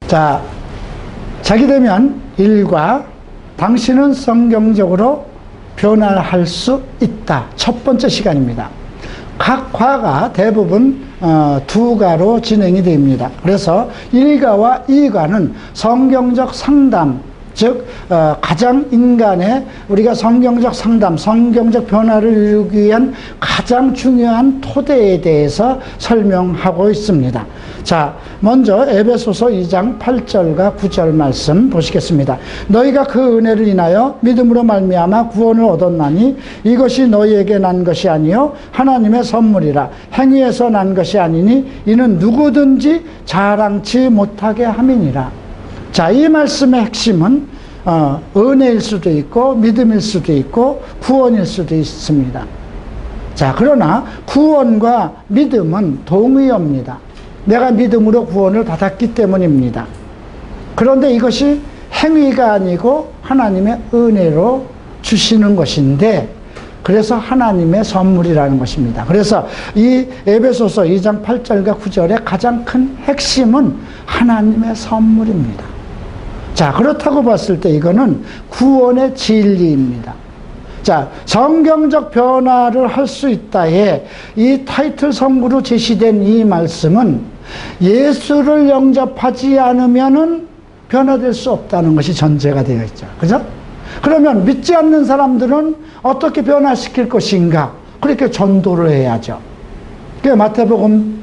자, 자기 되면 1과 당신은 성경적으로 변화할 수 있다. 첫 번째 시간입니다. 각 과가 대부분 2과로 진행이 됩니다. 그래서 1과와 2과는 성경적 상담, 즉 가장 인간의 우리가 성경적 상담, 성경적 변화를 이루기 위한 가장 중요한 토대에 대해서 설명하고 있습니다. 자, 먼저 에베소서 2장 8절과 9절 말씀 보시겠습니다. 너희가 그 은혜를 인하여 믿음으로 말미암아 구원을 얻었나니 이것이 너희에게 난 것이 아니요 하나님의 선물이라. 행위에서 난 것이 아니니 이는 누구든지 자랑치 못하게 함이니라. 자, 이 말씀의 핵심은 은혜일 수도 있고 믿음일 수도 있고 구원일 수도 있습니다. 자, 그러나 구원과 믿음은 동의어입니다. 내가 믿음으로 구원을 받았기 때문입니다. 그런데 이것이 행위가 아니고 하나님의 은혜로 주시는 것인데, 그래서 하나님의 선물이라는 것입니다. 그래서 이 에베소서 2장 8절과 9절의 가장 큰 핵심은 하나님의 선물입니다. 자, 그렇다고 봤을 때 이거는 구원의 진리입니다. 자, 성경적 변화를 할 수 있다에 이 타이틀 성구로 제시된 이 말씀은 예수를 영접하지 않으면은 변화될 수 없다는 것이 전제가 되어 있죠. 그죠? 그러면 믿지 않는 사람들은 어떻게 변화시킬 것인가? 그렇게 전도를 해야죠. 마태복음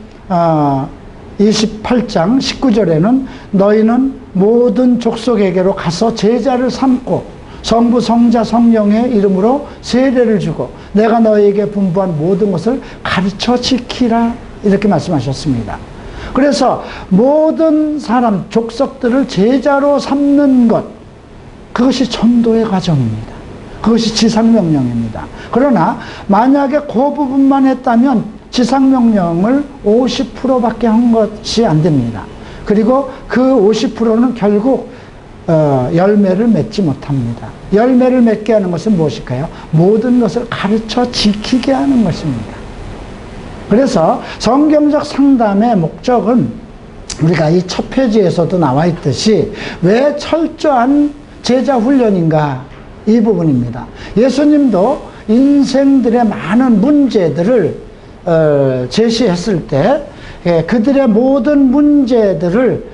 28장 19절에는 너희는 모든 족속에게로 가서 제자를 삼고 성부 성자 성령의 이름으로 세례를 주고 내가 너희에게 분부한 모든 것을 가르쳐 지키라, 이렇게 말씀하셨습니다. 그래서 모든 사람 족속들을 제자로 삼는 것, 그것이 전도의 과정입니다. 그것이 지상명령입니다. 그러나 만약에 그 부분만 했다면 지상명령을 50%밖에 한 것이 안 됩니다. 그리고 그 50%는 결국 열매를 맺지 못합니다. 열매를 맺게 하는 것은 무엇일까요? 모든 것을 가르쳐 지키게 하는 것입니다. 그래서 성경적 상담의 목적은 우리가 이 첫 페이지에서도 나와 있듯이 왜 철저한 제자 훈련인가, 이 부분입니다. 예수님도 인생들의 많은 문제들을 제시했을 때 그들의 모든 문제들을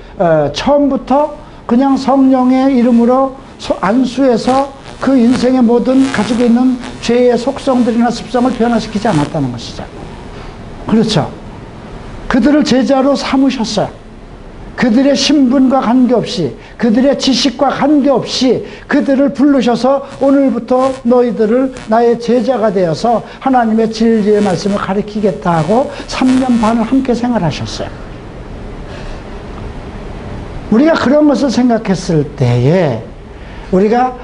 처음부터 그냥 성령의 이름으로 안수해서 그 인생의 모든 가지고 있는 죄의 속성들이나 습성을 변화시키지 않았다는 것이죠. 그렇죠. 그들을 제자로 삼으셨어요. 그들의 신분과 관계없이, 그들의 지식과 관계없이 그들을 부르셔서 오늘부터 너희들을 나의 제자가 되어서 하나님의 진리의 말씀을 가르치겠다 하고 3년 반을 함께 생활하셨어요. 우리가 그런 것을 생각했을 때에 우리가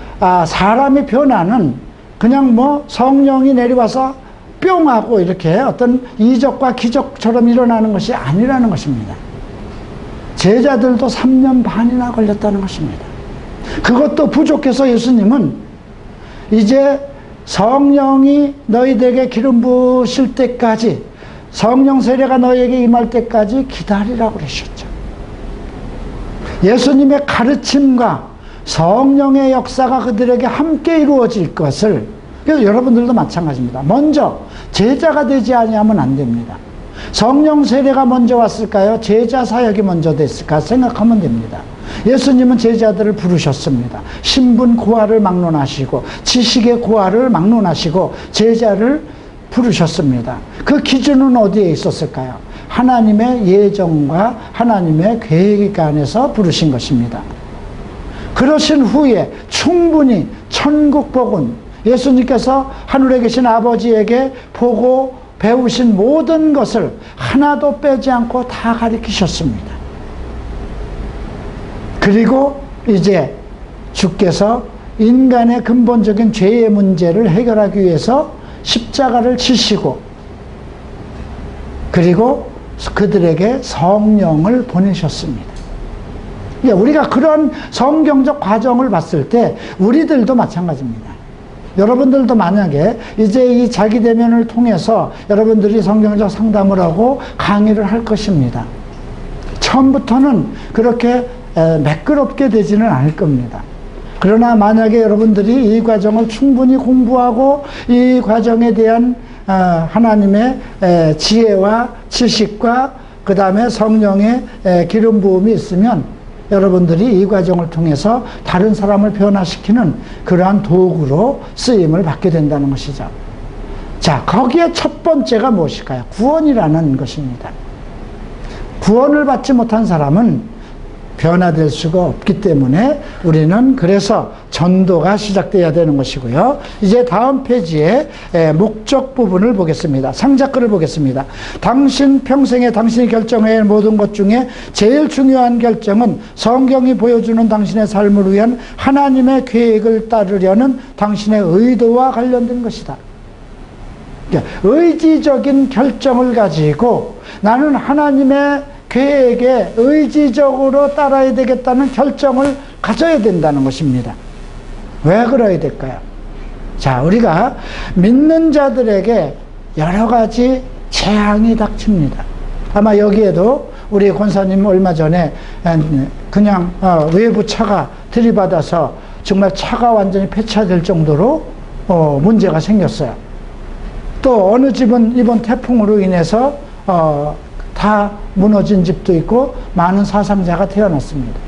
사람의 변화는 그냥 뭐 성령이 내려와서 뿅 하고 이렇게 어떤 이적과 기적처럼 일어나는 것이 아니라는 것입니다. 제자들도 3년 반이나 걸렸다는 것입니다. 그것도 부족해서 예수님은 이제 성령이 너희들에게 기름 부으실 때까지, 성령 세례가 너희에게 임할 때까지 기다리라고 그러셨죠. 예수님의 가르침과 성령의 역사가 그들에게 함께 이루어질 것을, 그래서 여러분들도 마찬가지입니다. 먼저 제자가 되지 아니하면 안 됩니다. 성령 세례가 먼저 왔을까요? 제자 사역이 먼저 됐을까 생각하면 됩니다. 예수님은 제자들을 부르셨습니다. 신분 고하를 막론하시고 지식의 고하를 막론하시고 제자를 부르셨습니다. 그 기준은 어디에 있었을까요? 하나님의 예정과 하나님의 계획 안에서 부르신 것입니다. 그러신 후에 충분히 천국 복음, 예수님께서 하늘에 계신 아버지에게 보고 배우신 모든 것을 하나도 빼지 않고 다 가르치셨습니다. 그리고 이제 주께서 인간의 근본적인 죄의 문제를 해결하기 위해서 십자가를 지시고 그리고 그들에게 성령을 보내셨습니다. 우리가 그런 성경적 과정을 봤을 때 우리들도 마찬가지입니다. 여러분들도 만약에 이제 이 자기 대면을 통해서 여러분들이 성경적 상담을 하고 강의를 할 것입니다. 처음부터는 그렇게 매끄럽게 되지는 않을 겁니다. 그러나 만약에 여러분들이 이 과정을 충분히 공부하고 이 과정에 대한 하나님의 지혜와 지식과 그 다음에 성령의 기름 부음이 있으면 여러분들이 이 과정을 통해서 다른 사람을 변화시키는 그러한 도구로 쓰임을 받게 된다는 것이죠. 자, 거기에 첫 번째가 무엇일까요? 구원이라는 것입니다. 구원을 받지 못한 사람은 변화될 수가 없기 때문에 우리는 그래서 전도가 시작돼야 되는 것이고요. 이제 다음 페이지에 목적 부분을 보겠습니다. 상자글을 보겠습니다. 당신 평생에 당신이 결정해야 할 모든 것 중에 제일 중요한 결정은 성경이 보여주는 당신의 삶을 위한 하나님의 계획을 따르려는 당신의 의도와 관련된 것이다. 의지적인 결정을 가지고 나는 하나님의 계획에 의지적으로 따라야 되겠다는 결정을 가져야 된다는 것입니다. 왜 그래야 될까요? 자, 우리가 믿는 자들에게 여러 가지 재앙이 닥칩니다. 아마 여기에도 우리 권사님 얼마 전에 그냥 외부 차가 들이받아서 정말 차가 완전히 폐차될 정도로 문제가 생겼어요. 또 어느 집은 이번 태풍으로 인해서 다 무너진 집도 있고 많은 사상자가 태어났습니다.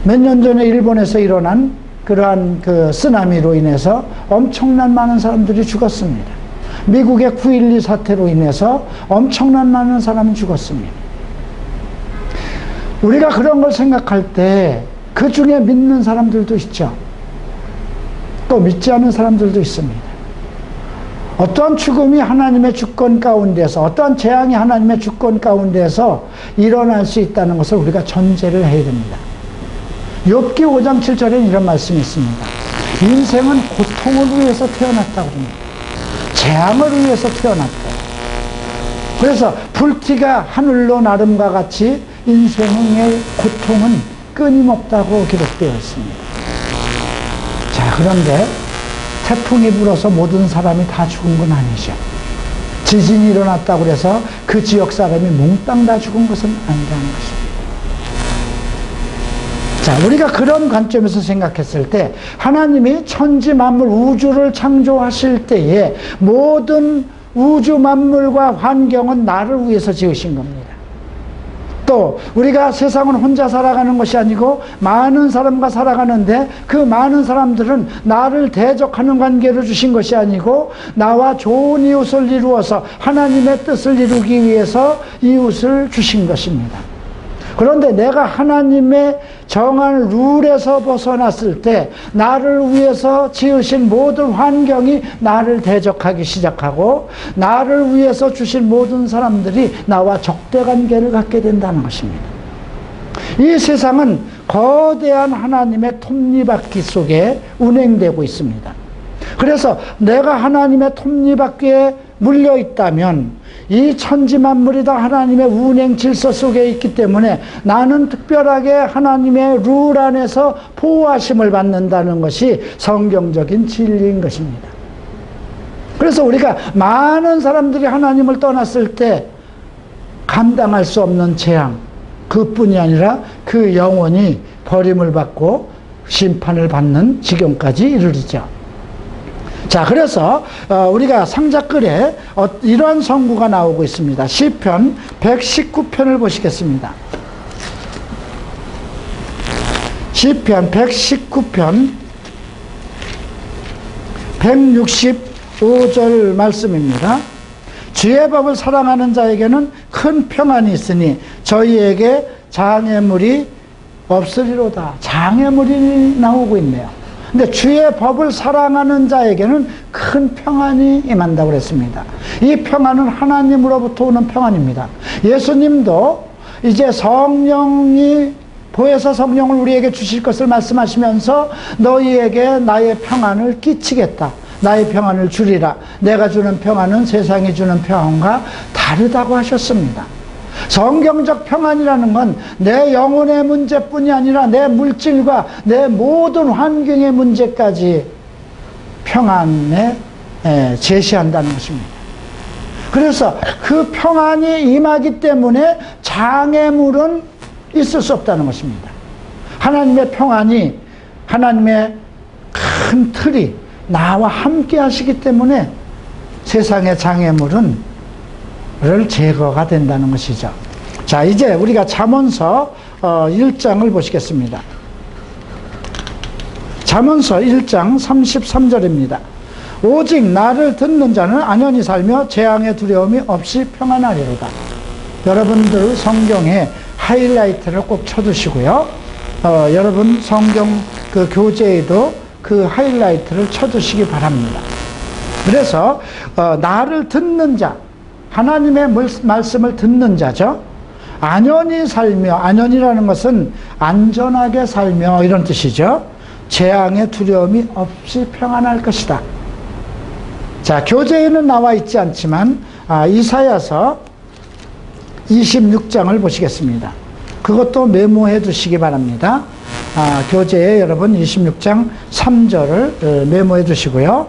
몇 년 전에 일본에서 일어난 그러한 그 쓰나미로 인해서 엄청난 많은 사람들이 죽었습니다. 미국의 9.12 사태로 인해서 엄청난 많은 사람이 죽었습니다. 우리가 그런 걸 생각할 때 그 중에 믿는 사람들도 있죠. 또 믿지 않는 사람들도 있습니다. 어떠한 죽음이 하나님의 주권 가운데서, 어떠한 재앙이 하나님의 주권 가운데서 일어날 수 있다는 것을 우리가 전제를 해야 됩니다. 욥기 5장 7절에 이런 말씀이 있습니다. 인생은 고통을 위해서 태어났다고 합니다. 재앙을 위해서 태어났다. 그래서 불티가 하늘로 나름과 같이 인생의 고통은 끊임없다고 기록되어 있습니다. 자, 그런데 태풍이 불어서 모든 사람이 다 죽은 건 아니죠. 지진이 일어났다고 해서 그 지역 사람이 몽땅 다 죽은 것은 아니라는 것입니다. 자, 우리가 그런 관점에서 생각했을 때 하나님이 천지 만물 우주를 창조하실 때에 모든 우주 만물과 환경은 나를 위해서 지으신 겁니다. 또 우리가 세상은 혼자 살아가는 것이 아니고 많은 사람과 살아가는데 그 많은 사람들은 나를 대적하는 관계를 주신 것이 아니고 나와 좋은 이웃을 이루어서 하나님의 뜻을 이루기 위해서 이웃을 주신 것입니다. 그런데 내가 하나님의 정한 룰에서 벗어났을 때 나를 위해서 지으신 모든 환경이 나를 대적하기 시작하고 나를 위해서 주신 모든 사람들이 나와 적대관계를 갖게 된다는 것입니다. 이 세상은 거대한 하나님의 톱니바퀴 속에 운행되고 있습니다. 그래서 내가 하나님의 톱니바퀴에 물려 있다면 이 천지 만물이 다 하나님의 운행 질서 속에 있기 때문에 나는 특별하게 하나님의 룰 안에서 보호하심을 받는다는 것이 성경적인 진리인 것입니다. 그래서 우리가 많은 사람들이 하나님을 떠났을 때 감당할 수 없는 재앙, 그뿐이 아니라 그 영혼이 버림을 받고 심판을 받는 지경까지 이르르죠. 자, 그래서 우리가 상자글에 이러한 선구가 나오고 있습니다. 시편 119편을 보시겠습니다. 시편 119편 165절 말씀입니다. 주의 법을 사랑하는 자에게는 큰 평안이 있으니 저희에게 장애물이 없으리로다. 장애물이 나오고 있네요. 근데 주의 법을 사랑하는 자에게는 큰 평안이 임한다고 그랬습니다. 이 평안은 하나님으로부터 오는 평안입니다. 예수님도 이제 성령이 보혜사 성령을 우리에게 주실 것을 말씀하시면서 너희에게 나의 평안을 끼치겠다. 나의 평안을 주리라. 내가 주는 평안은 세상이 주는 평안과 다르다고 하셨습니다. 성경적 평안이라는 건 내 영혼의 문제뿐이 아니라 내 물질과 내 모든 환경의 문제까지 평안에 제시한다는 것입니다. 그래서 그 평안이 임하기 때문에 장애물은 있을 수 없다는 것입니다. 하나님의 평안이, 하나님의 큰 틀이 나와 함께 하시기 때문에 세상의 장애물은 제거가 된다는 것이죠. 자, 이제 우리가 잠언서 1장을 보시겠습니다. 잠언서 1장 33절입니다. 오직 나를 듣는 자는 안연히 살며 재앙의 두려움이 없이 평안하리로다. 여러분들 성경에 하이라이트를 꼭 쳐두시고요. 여러분 성경 그 교재에도 그 하이라이트를 쳐두시기 바랍니다. 그래서 나를 듣는 자, 하나님의 말씀을 듣는 자죠. 안연히 살며, 안연이라는 것은 안전하게 살며 이런 뜻이죠. 재앙의 두려움이 없이 평안할 것이다. 자, 교재에는 나와 있지 않지만 이사야서 26장을 보시겠습니다. 그것도 메모해 두시기 바랍니다. 교재에 여러분 26장 3절을 메모해 두시고요.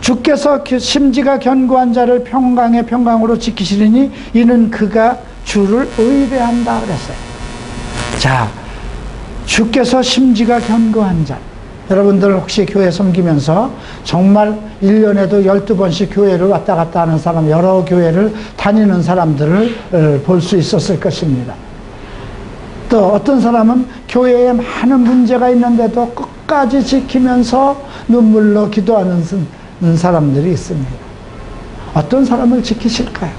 주께서 심지가 견고한 자를 평강의 평강으로 지키시리니 이는 그가 주를 의뢰한다 그랬어요. 자, 주께서 심지가 견고한 자. 여러분들 혹시 교회 섬기면서 정말 1년에도 12번씩 교회를 왔다 갔다 하는 사람, 여러 교회를 다니는 사람들을 볼 수 있었을 것입니다. 또 어떤 사람은 교회에 많은 문제가 있는데도 끝까지 지키면서 눈물로 기도하는 사람들이 있습니다. 어떤 사람을 지키실까요?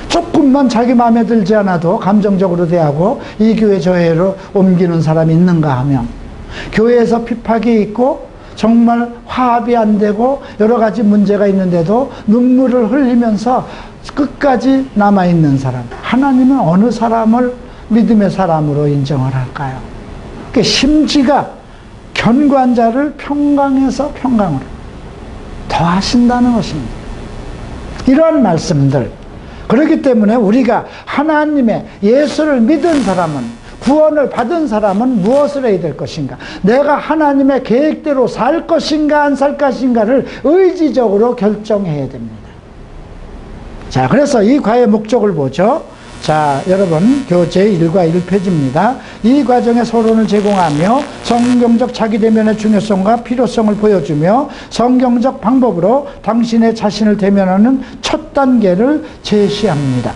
조금만 자기 마음에 들지 않아도 감정적으로 대하고 이 교회 저 교회로 옮기는 사람이 있는가 하면, 교회에서 핍박이 있고 정말 화합이 안 되고 여러 가지 문제가 있는데도 눈물을 흘리면서 끝까지 남아있는 사람, 하나님은 어느 사람을 믿음의 사람으로 인정을 할까요? 그 심지가 견고한 자를 평강에서 평강으로 더하신다는 것입니다. 이러한 말씀들, 그렇기 때문에 우리가 하나님의 예수를 믿은 사람은, 구원을 받은 사람은 무엇을 해야 될 것인가? 내가 하나님의 계획대로 살 것인가 안 살 것인가를 의지적으로 결정해야 됩니다. 자, 그래서 이 과의 목적을 보죠. 자, 여러분 교재 1과 1페이지입니다. 이 과정의 서론을 제공하며 성경적 자기대면의 중요성과 필요성을 보여주며 성경적 방법으로 당신의 자신을 대면하는 첫 단계를 제시합니다.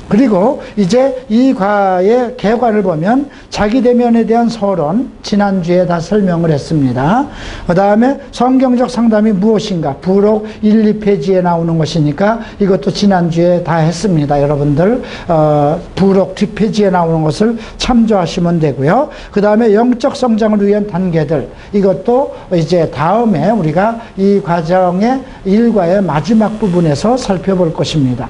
그리고 이제 이 과의 개괄을 보면 자기대면에 대한 서론, 지난주에 다 설명을 했습니다. 그 다음에 성경적 상담이 무엇인가, 부록 1, 2페이지에 나오는 것이니까 이것도 지난주에 다 했습니다. 여러분들 부록 뒷페이지에 나오는 것을 참조하시면 되고요. 그 다음에 영적 성장을 위한 단계들, 이것도 이제 다음에 우리가 이 과정의 일과의 마지막 부분에서 살펴볼 것입니다.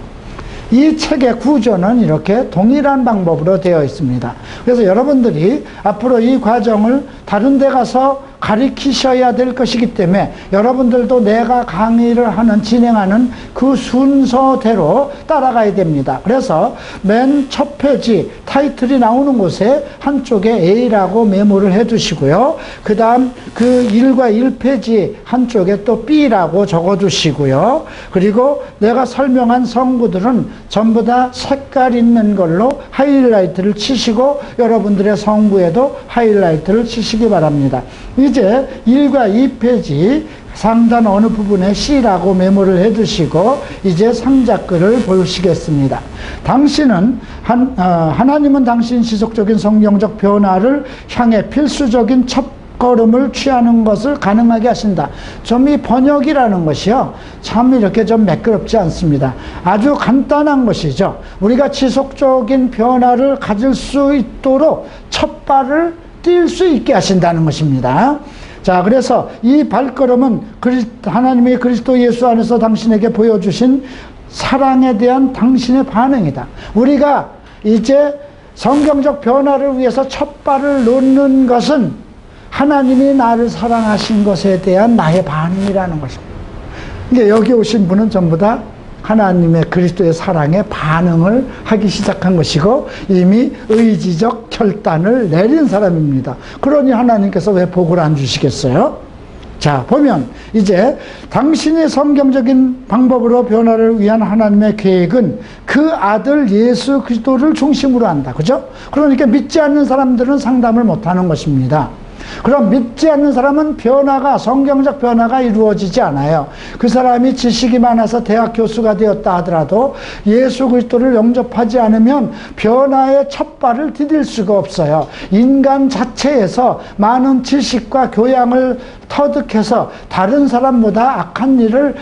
이 책의 구조는 이렇게 동일한 방법으로 되어 있습니다. 그래서 여러분들이 앞으로 이 과정을 다른 데 가서 가르치셔야 될 것이기 때문에 여러분들도 내가 강의를 진행하는 그 순서대로 따라가야 됩니다. 그래서 맨 첫 페이지 타이틀이 나오는 곳에 한쪽에 A라고 메모를 해 두시고요. 그 다음 그 1과 1페이지 한쪽에 또 B라고 적어 두시고요. 그리고 내가 설명한 성구들은 전부 다 색깔 있는 걸로 하이라이트를 치시고 여러분들의 성구에도 하이라이트를 치시기 바랍니다. 이제 1과 2페이지 상단 어느 부분에 C라고 메모를 해 두시고 이제 상자글을 보시겠습니다. 당신은 하나님은 당신 지속적인 성경적 변화를 향해 필수적인 첫걸음을 취하는 것을 가능하게 하신다. 좀 이 번역이라는 것이요, 참 이렇게 좀 매끄럽지 않습니다. 아주 간단한 것이죠. 우리가 지속적인 변화를 가질 수 있도록 첫 발을 뛸 수 있게 하신다는 것입니다. 자, 그래서 이 발걸음은 하나님의 그리스도 예수 안에서 당신에게 보여주신 사랑에 대한 당신의 반응이다. 우리가 이제 성경적 변화를 위해서 첫 발을 놓는 것은 하나님이 나를 사랑하신 것에 대한 나의 반응이라는 것입니다. 근데 여기 오신 분은 전부 다 하나님의 그리스도의 사랑에 반응을 하기 시작한 것이고 이미 의지적 결단을 내린 사람입니다. 그러니 하나님께서 왜 복을 안 주시겠어요? 자, 보면 이제 당신이 성경적인 방법으로 변화를 위한 하나님의 계획은 그 아들 예수 그리스도를 중심으로 한다. 그죠? 그러니까 믿지 않는 사람들은 상담을 못하는 것입니다. 그럼 믿지 않는 사람은 성경적 변화가 이루어지지 않아요. 그 사람이 지식이 많아서 대학 교수가 되었다 하더라도 예수 그리스도를 영접하지 않으면 변화의 첫 발을 디딜 수가 없어요. 인간 자체에서 많은 지식과 교양을 터득해서 다른 사람보다 악한 일을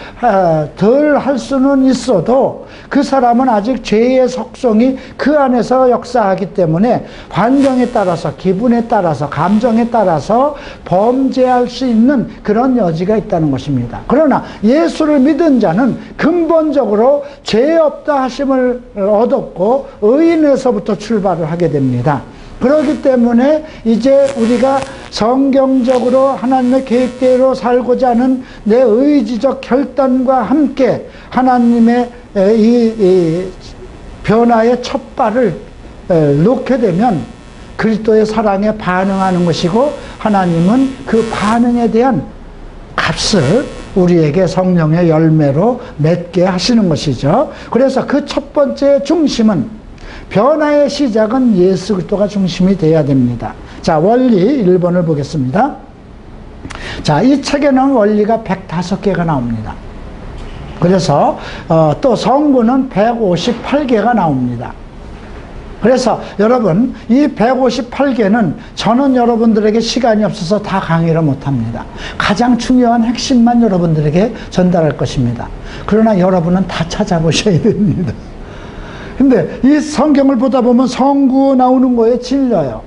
덜 할 수는 있어도 그 사람은 아직 죄의 속성이 그 안에서 역사하기 때문에 환경에 따라서, 기분에 따라서, 감정에 따라서 범죄할 수 있는 그런 여지가 있다는 것입니다. 그러나 예수를 믿은 자는 근본적으로 죄 없다 하심을 얻었고 의인에서부터 출발을 하게 됩니다. 그렇기 때문에 이제 우리가 성경적으로 하나님의 계획대로 살고자 하는 내 의지적 결단과 함께 하나님의 이 변화의 첫 발을 놓게 되면 그리스도의 사랑에 반응하는 것이고, 하나님은 그 반응에 대한 값을 우리에게 성령의 열매로 맺게 하시는 것이죠. 그래서 그 첫 번째 중심은, 변화의 시작은 예수 그리스도가 중심이 되어야 됩니다. 자, 원리 1번을 보겠습니다. 자, 이 책에는 원리가 105개가 나옵니다. 그래서 또 성구는 158개가 나옵니다. 그래서 여러분, 이 158개는 저는 여러분들에게 시간이 없어서 다 강의를 못합니다. 가장 중요한 핵심만 여러분들에게 전달할 것입니다. 그러나 여러분은 다 찾아보셔야 됩니다. 근데 이 성경을 보다 보면 성구 나오는 거에 질려요.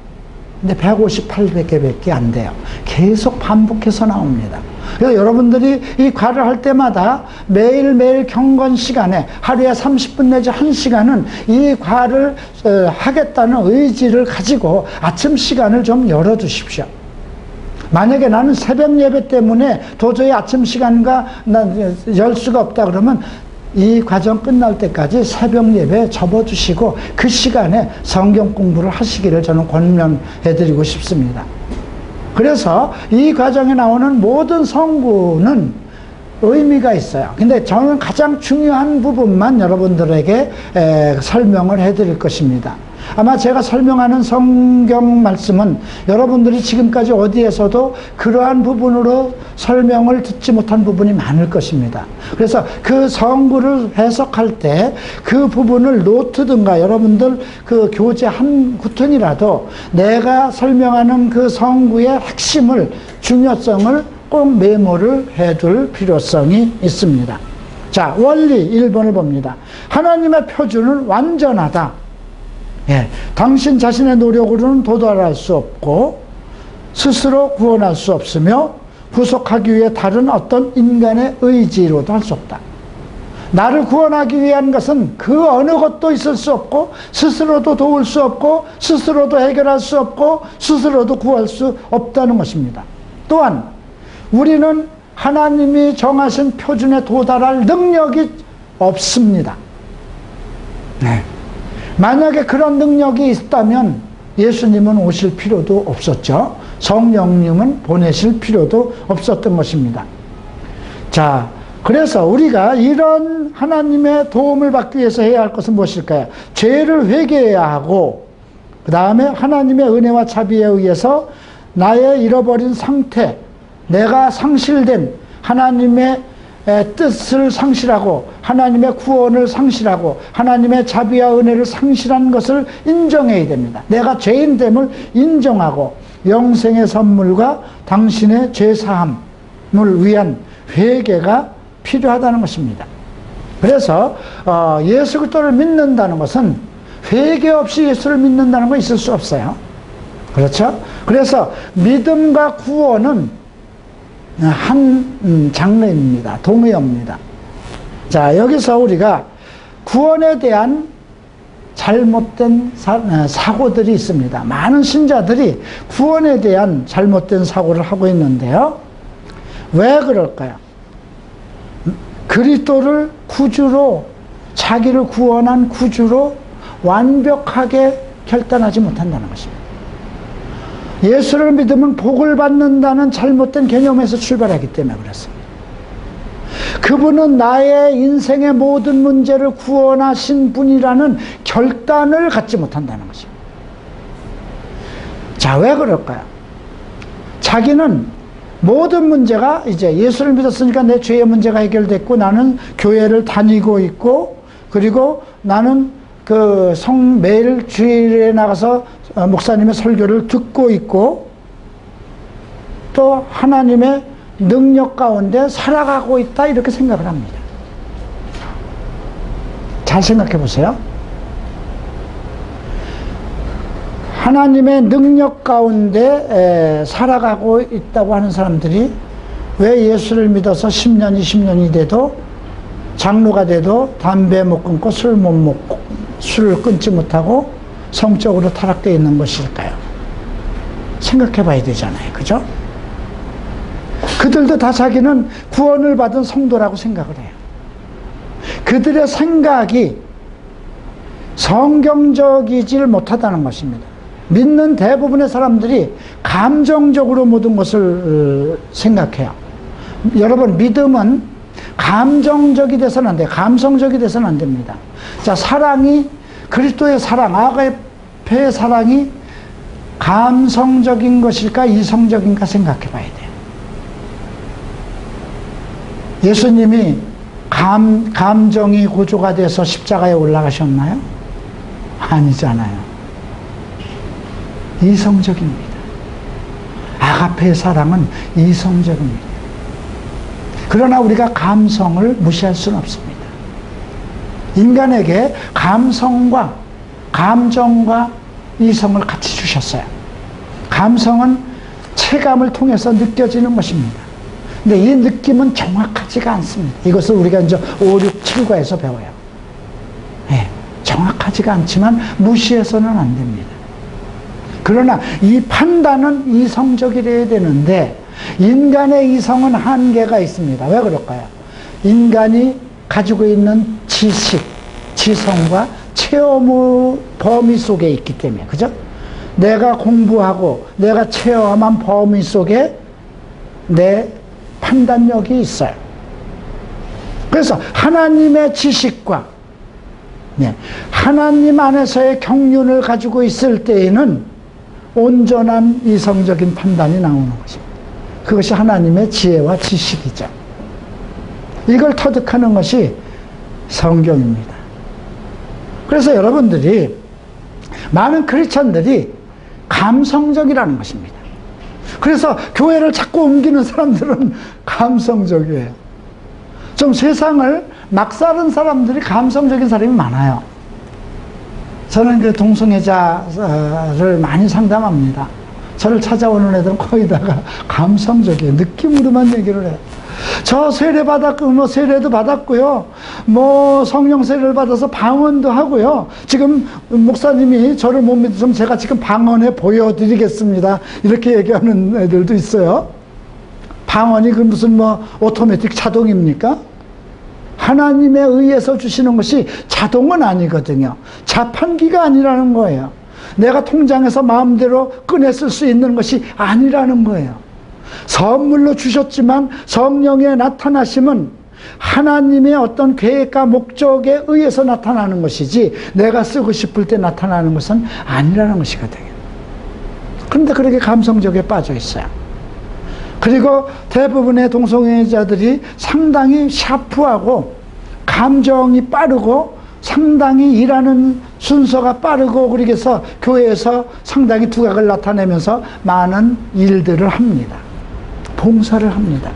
근데 158개밖에 안 돼요. 계속 반복해서 나옵니다. 그래서 여러분들이 이 과를 할 때마다 매일매일 경건 시간에 하루에 30분 내지 1시간은 이 과를 하겠다는 의지를 가지고 아침 시간을 좀 열어두십시오. 만약에 나는 새벽 예배 때문에 도저히 아침 시간과 열 수가 없다 그러면 이 과정 끝날 때까지 새벽 예배 접어두시고 그 시간에 성경 공부를 하시기를 저는 권면해드리고 싶습니다. 그래서 이 과정에 나오는 모든 성구는 의미가 있어요. 근데 저는 가장 중요한 부분만 여러분들에게 설명을 해드릴 것입니다. 아마 제가 설명하는 성경 말씀은 여러분들이 지금까지 어디에서도 그러한 부분으로 설명을 듣지 못한 부분이 많을 것입니다. 그래서 그 성구를 해석할 때 그 부분을 노트든가 여러분들 그 교재 한 구튼이라도 내가 설명하는 그 성구의 핵심을, 중요성을 꼭 메모를 해둘 필요성이 있습니다. 자, 원리 1번을 봅니다. 하나님의 표준은 완전하다. 예, 당신 자신의 노력으로는 도달할 수 없고 스스로 구원할 수 없으며 구속하기 위해 다른 어떤 인간의 의지로도 할 수 없다. 나를 구원하기 위한 것은 그 어느 것도 있을 수 없고 스스로도 도울 수 없고 스스로도 해결할 수 없고 스스로도 구할 수 없다는 것입니다. 또한 우리는 하나님이 정하신 표준에 도달할 능력이 없습니다. 네. 만약에 그런 능력이 있다면 예수님은 오실 필요도 없었죠. 성령님은 보내실 필요도 없었던 것입니다. 자, 그래서 우리가 이런 하나님의 도움을 받기 위해서 해야 할 것은 무엇일까요? 죄를 회개해야 하고, 그 다음에 하나님의 은혜와 자비에 의해서 나의 잃어버린 상태, 내가 상실된 하나님의 뜻을 상실하고 하나님의 구원을 상실하고 하나님의 자비와 은혜를 상실한 것을 인정해야 됩니다. 내가 죄인됨을 인정하고 영생의 선물과 당신의 죄사함을 위한 회개가 필요하다는 것입니다. 그래서 예수 그리스도를 믿는다는 것은 회개 없이 예수를 믿는다는 건 있을 수 없어요. 그렇죠? 그래서 믿음과 구원은 한 장르입니다. 동의어입니다. 자, 여기서 우리가 구원에 대한 잘못된 사고들이 있습니다. 많은 신자들이 구원에 대한 잘못된 사고를 하고 있는데요. 왜 그럴까요? 그리스도를 구주로, 자기를 구원한 구주로 완벽하게 결단하지 못한다는 것입니다. 예수를 믿으면 복을 받는다는 잘못된 개념에서 출발하기 때문에 그렇습니다. 그분은 나의 인생의 모든 문제를 구원하신 분이라는 결단을 갖지 못한다는 것입니다. 자, 왜 그럴까요? 자기는 모든 문제가 이제 예수를 믿었으니까 내 죄의 문제가 해결됐고, 나는 교회를 다니고 있고, 그리고 나는 매일 주일에 나가서 목사님의 설교를 듣고 있고, 또 하나님의 능력 가운데 살아가고 있다, 이렇게 생각을 합니다. 잘 생각해 보세요. 하나님의 능력 가운데 살아가고 있다고 하는 사람들이 왜 예수를 믿어서 10년, 20년이 돼도, 장로가 돼도 담배 못 끊고 술 못 먹고, 술을 끊지 못하고 성적으로 타락되어 있는 것일까요? 생각해 봐야 되잖아요. 그죠? 그들도 다 자기는 구원을 받은 성도라고 생각을 해요. 그들의 생각이 성경적이질 못하다는 것입니다. 믿는 대부분의 사람들이 감정적으로 모든 것을 생각해요. 여러분, 믿음은 감정적이 돼서는 안 돼요. 감성적이 돼서는 안 됩니다. 자, 사랑이, 그리스도의 사랑, 아가페의 사랑이 감성적인 것일까, 이성적인가 생각해 봐야 돼요. 예수님이 감정이 고조가 돼서 십자가에 올라가셨나요? 아니잖아요. 이성적입니다. 아가페의 사랑은 이성적입니다. 그러나 우리가 감성을 무시할 수는 없습니다. 인간에게 감성과 감정과 이성을 같이 주셨어요. 감성은 체감을 통해서 느껴지는 것입니다. 근데 이 느낌은 정확하지가 않습니다. 이것을 우리가 이제 5, 6, 7과에서 배워요. 네, 정확하지가 않지만 무시해서는 안 됩니다. 그러나 이 판단은 이성적이래야 되는데, 인간의 이성은 한계가 있습니다. 왜 그럴까요? 인간이 가지고 있는 지식, 지성과 체험의 범위 속에 있기 때문에, 그죠? 내가 공부하고 내가 체험한 범위 속에 내 판단력이 있어요. 그래서 하나님의 지식과 하나님 안에서의 경륜을 가지고 있을 때에는 온전한 이성적인 판단이 나오는 것입니다. 그것이 하나님의 지혜와 지식이죠. 이걸 터득하는 것이 성경입니다. 그래서 여러분들이, 많은 크리스천들이 감성적이라는 것입니다. 그래서 교회를 자꾸 옮기는 사람들은 감성적이에요. 좀 세상을 막 사는 사람들이 감성적인 사람이 많아요. 저는 그 동성애자를 많이 상담합니다. 저를 찾아오는 애들은 거의 다가 감성적이에요. 느낌으로만 얘기를 해요. 저 세례 받았고, 세례도 받았고요. 성령 세례를 받아서 방언도 하고요. 지금 목사님이 저를 못 믿으면 제가 지금 방언해 보여드리겠습니다. 이렇게 얘기하는 애들도 있어요. 방언이 그 무슨 오토매틱 자동입니까? 하나님에 의해서 주시는 것이 자동은 아니거든요. 자판기가 아니라는 거예요. 내가 통장에서 마음대로 꺼내 쓸 수 있는 것이 아니라는 거예요. 선물로 주셨지만 성령의 나타나심은 하나님의 어떤 계획과 목적에 의해서 나타나는 것이지, 내가 쓰고 싶을 때 나타나는 것은 아니라는 것이거든요. 그런데 그렇게 감성적에 빠져 있어요. 그리고 대부분의 동성애자들이 상당히 샤프하고 감정이 빠르고 상당히 일하는 순서가 빠르고, 그러게서 교회에서 상당히 두각을 나타내면서 많은 일들을 합니다. 봉사를 합니다.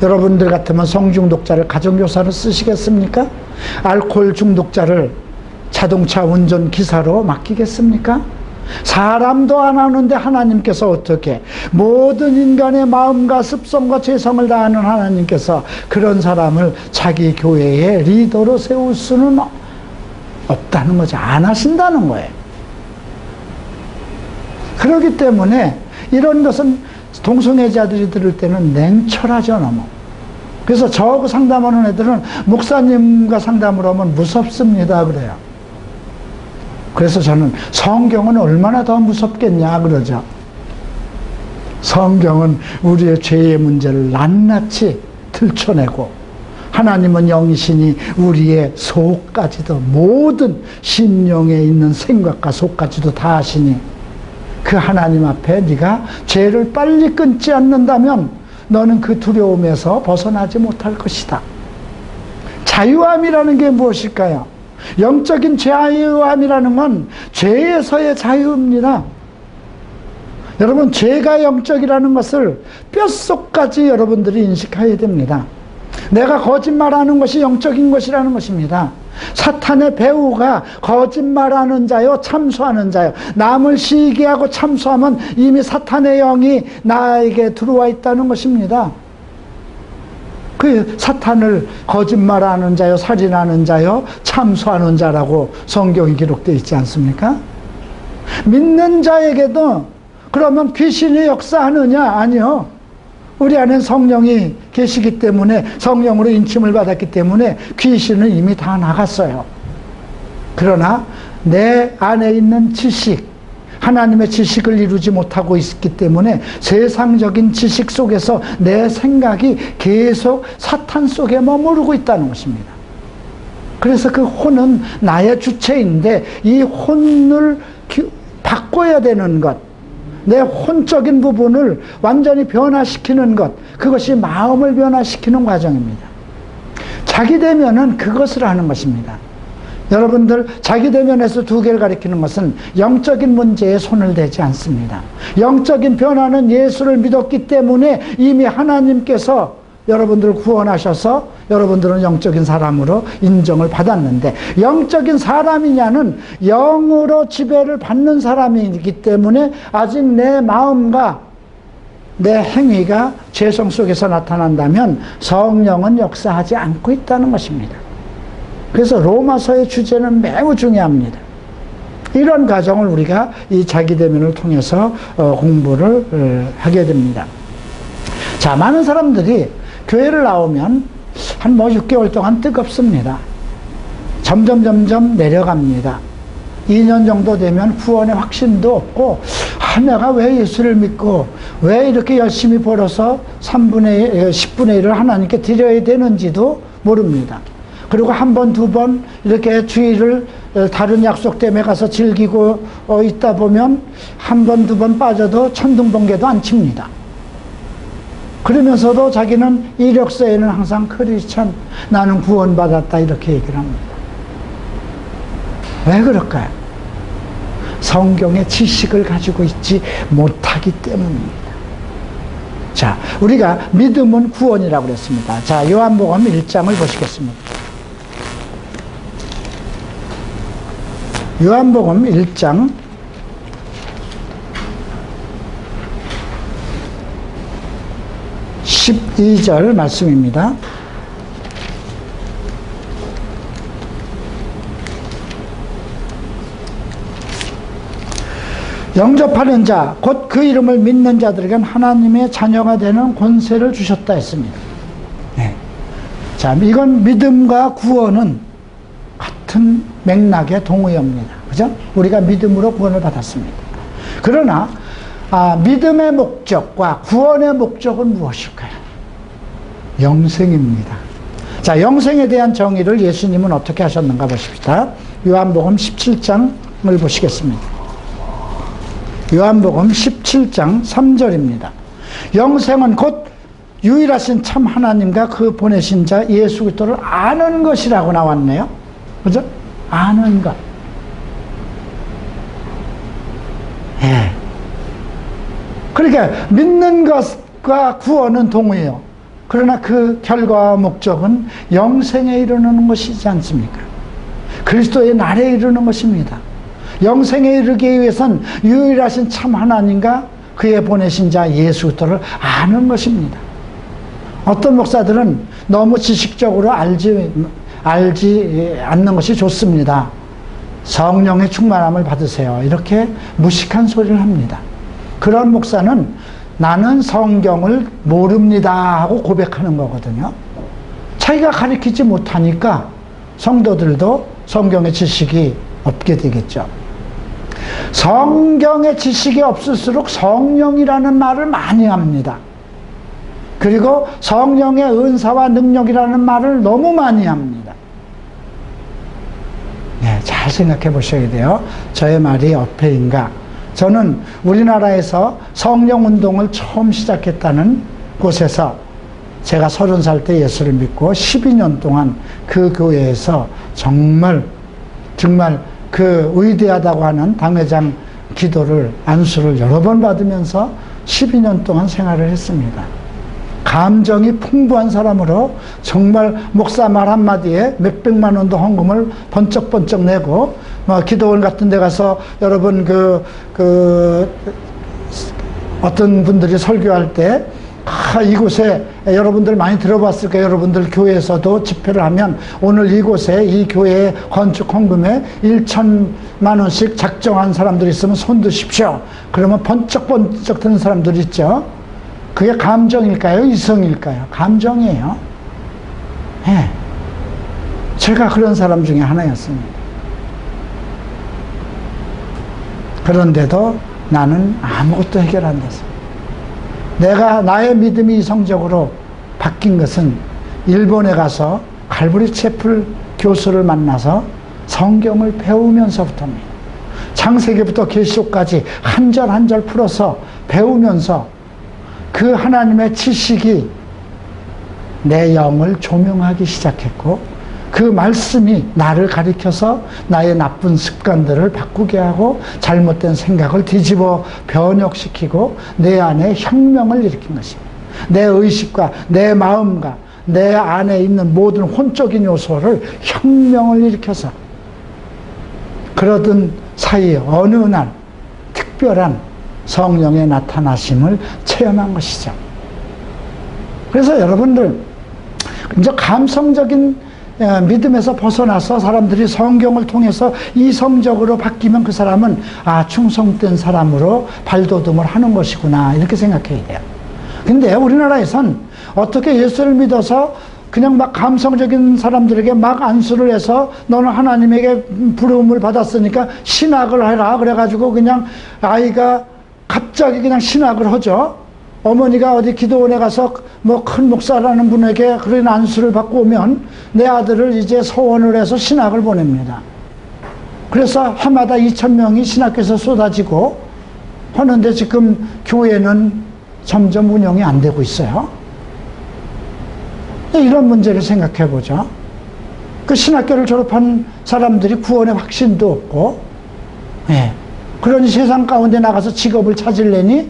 여러분들 같으면 성중독자를 가정교사로 쓰시겠습니까? 알코올 중독자를 자동차 운전기사로 맡기겠습니까? 사람도 안 하는데 하나님께서 어떻게, 모든 인간의 마음과 습성과 죄성을 다하는 하나님께서 그런 사람을 자기 교회의 리더로 세울 수는 없다는 거죠. 안 하신다는 거예요. 그렇기 때문에 이런 것은 동성애자들이 들을 때는 냉철하죠, 너무. 그래서 저하고 상담하는 애들은 목사님과 상담을 하면 무섭습니다 그래요. 그래서 저는 성경은 얼마나 더 무섭겠냐 그러죠. 성경은 우리의 죄의 문제를 낱낱이 들춰내고, 하나님은 영이시니 우리의 속까지도, 모든 심령에 있는 생각과 속까지도 다 아시니, 그 하나님 앞에 네가 죄를 빨리 끊지 않는다면 너는 그 두려움에서 벗어나지 못할 것이다. 자유함이라는 게 무엇일까요? 영적인 자유함이라는 건 죄에서의 자유입니다. 여러분, 죄가 영적이라는 것을 뼛속까지 여러분들이 인식해야 됩니다. 내가 거짓말하는 것이 영적인 것이라는 것입니다. 사탄의 배후가 거짓말하는 자요, 참소하는 자요. 남을 시기하고 참소하면 이미 사탄의 영이 나에게 들어와 있다는 것입니다. 그 사탄을 거짓말하는 자요, 살인하는 자요, 참소하는 자라고 성경이 기록되어 있지 않습니까? 믿는 자에게도 그러면 귀신이 역사하느냐? 아니요. 우리 안에 성령이 계시기 때문에, 성령으로 인침을 받았기 때문에 귀신은 이미 다 나갔어요. 그러나 내 안에 있는 지식, 하나님의 지식을 이루지 못하고 있기 때문에 세상적인 지식 속에서 내 생각이 계속 사탄 속에 머무르고 있다는 것입니다. 그래서 그 혼은 나의 주체인데, 이 혼을 바꿔야 되는 것, 내 혼적인 부분을 완전히 변화시키는 것, 그것이 마음을 변화시키는 과정입니다. 자기대면은 그것을 하는 것입니다. 여러분들, 자기대면에서 두 개를 가리키는 것은 영적인 문제에 손을 대지 않습니다. 영적인 변화는 예수를 믿었기 때문에 이미 하나님께서 여러분들을 구원하셔서 여러분들은 영적인 사람으로 인정을 받았는데, 영적인 사람이냐는 영으로 지배를 받는 사람이기 때문에 아직 내 마음과 내 행위가 죄성 속에서 나타난다면 성령은 역사하지 않고 있다는 것입니다. 그래서 로마서의 주제는 매우 중요합니다. 이런 과정을 우리가 이 자기대면을 통해서 공부를 하게 됩니다. 자, 많은 사람들이 교회를 나오면 한 6개월 동안 뜨겁습니다. 점점 내려갑니다. 2년 정도 되면 구원의 확신도 없고, 내가 왜 예수를 믿고 왜 이렇게 열심히 벌어서 10분의 1을 하나님께 드려야 되는지도 모릅니다. 그리고 한 번, 두 번 이렇게 주일을 다른 약속 때문에 가서 즐기고 있다 보면 한 번, 두 번 빠져도 천둥번개도 안 칩니다. 그러면서도 자기는 이력서에는 항상 크리스찬, 나는 구원받았다, 이렇게 얘기를 합니다. 왜 그럴까요? 성경의 지식을 가지고 있지 못하기 때문입니다. 자, 우리가 믿음은 구원이라고 그랬습니다. 자, 요한복음 1장을 보시겠습니다. 요한복음 1장 12절 말씀입니다. 영접하는 자, 곧 그 이름을 믿는 자들에겐 하나님의 자녀가 되는 권세를 주셨다 했습니다. 네. 자, 이건 믿음과 구원은 같은 맥락의 동의어입니다. 그죠? 우리가 믿음으로 구원을 받았습니다. 그러나 믿음의 목적과 구원의 목적은 무엇일까요? 영생입니다. 자, 영생에 대한 정의를 예수님은 어떻게 하셨는가 보십시다. 요한복음 17장을 보시겠습니다. 요한복음 17장 3절입니다. 영생은 곧 유일하신 참 하나님과 그 보내신 자 예수 그리스도를 아는 것이라고 나왔네요. 그죠? 아는 것. 예. 그러니까 믿는 것과 구원은 동의해요. 그러나 그 결과와 목적은 영생에 이르는 것이지 않습니까? 그리스도의 날에 이르는 것입니다. 영생에 이르기 위해선 유일하신 참 하나님과 그의 보내신 자 예수 그리스도를 아는 것입니다. 어떤 목사들은 너무 지식적으로 알지 않는 것이 좋습니다. 성령의 충만함을 받으세요. 이렇게 무식한 소리를 합니다. 그런 목사는 나는 성경을 모릅니다 하고 고백하는 거거든요. 자기가 가르치지 못하니까 성도들도 성경의 지식이 없게 되겠죠. 성경의 지식이 없을수록 성령이라는 말을 많이 합니다. 그리고 성령의 은사와 능력이라는 말을 너무 많이 합니다. 네, 잘 생각해 보셔야 돼요. 저의 말이 어폐인가? 저는 우리나라에서 성령 운동을 처음 시작했다는 곳에서 제가 30살 때 예수를 믿고 12년 동안 그 교회에서 정말 그 위대하다고 하는 당회장 기도를, 안수를 여러 번 받으면서 12년 동안 생활을 했습니다. 감정이 풍부한 사람으로 정말 목사 말 한마디에 몇백만 원도 헌금을 번쩍번쩍 내고, 기도원 같은 데 가서 여러분 어떤 분들이 설교할 때, 이곳에 여러분들 많이 들어봤을 거예요. 여러분들 교회에서도 집회를 하면 오늘 이곳에 이 교회의 건축 헌금에 1,000만 원씩 작정한 사람들이 있으면 손 드십시오. 그러면 번쩍번쩍 드는 사람들 있죠. 그게 감정일까요? 이성일까요? 감정이에요. 네. 제가 그런 사람 중에 하나였습니다. 그런데도 나는 아무것도 해결 안 됐어요. 나의 믿음이 이성적으로 바뀐 것은 일본에 가서 갈브리 채플 교수를 만나서 성경을 배우면서부터입니다. 창세기부터 계시록까지 한 절 한 절 풀어서 배우면서 그 하나님의 지식이 내 영을 조명하기 시작했고, 그 말씀이 나를 가리켜서 나의 나쁜 습관들을 바꾸게 하고 잘못된 생각을 뒤집어 변혁시키고 내 안에 혁명을 일으킨 것입니다. 내 의식과 내 마음과 내 안에 있는 모든 혼적인 요소를 혁명을 일으켜서, 그러던 사이에 어느 날 특별한 성령의 나타나심을 체험한 것이죠. 그래서 여러분들 이제 감성적인 믿음에서 벗어나서 사람들이 성경을 통해서 이성적으로 바뀌면 그 사람은 충성된 사람으로 발돋움을 하는 것이구나, 이렇게 생각해야 돼요. 근데 우리나라에선 어떻게 예수를 믿어서 그냥 막 감성적인 사람들에게 막 안수를 해서 너는 하나님에게 부름을 받았으니까 신학을 해라 그래가지고 그냥 아이가 갑자기 그냥 신학을 하죠. 어머니가 어디 기도원에 가서 큰 목사라는 분에게 그런 안수를 받고 오면 내 아들을 이제 소원을 해서 신학을 보냅니다. 그래서 해마다 2,000명이 신학교에서 쏟아지고 하는데 지금 교회는 점점 운영이 안 되고 있어요. 이런 문제를 생각해 보죠. 그 신학교를 졸업한 사람들이 구원의 확신도 없고, 그러니 세상 가운데 나가서 직업을 찾으려니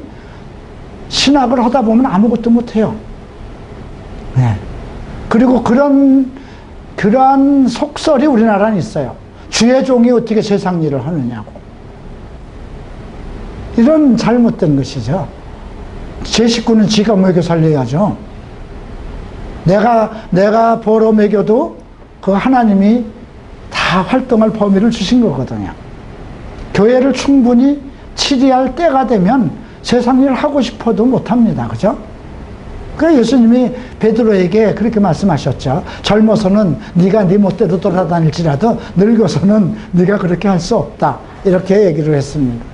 신학을 하다 보면 아무것도 못해요. 그리고 그러한 속설이 우리나라는 있어요. 주의 종이 어떻게 세상 일을 하느냐고. 이런 잘못된 것이죠. 제 식구는 지가 먹여 살려야죠. 내가 벌어 먹여도 그 하나님이 다 활동할 범위를 주신 거거든요. 교회를 충분히 치리할 때가 되면 세상 일을 하고 싶어도 못합니다. 그죠? 그래서 예수님이 베드로에게 그렇게 말씀하셨죠. 젊어서는 네가 네 멋대로 돌아다닐지라도 늙어서는 네가 그렇게 할 수 없다, 이렇게 얘기를 했습니다.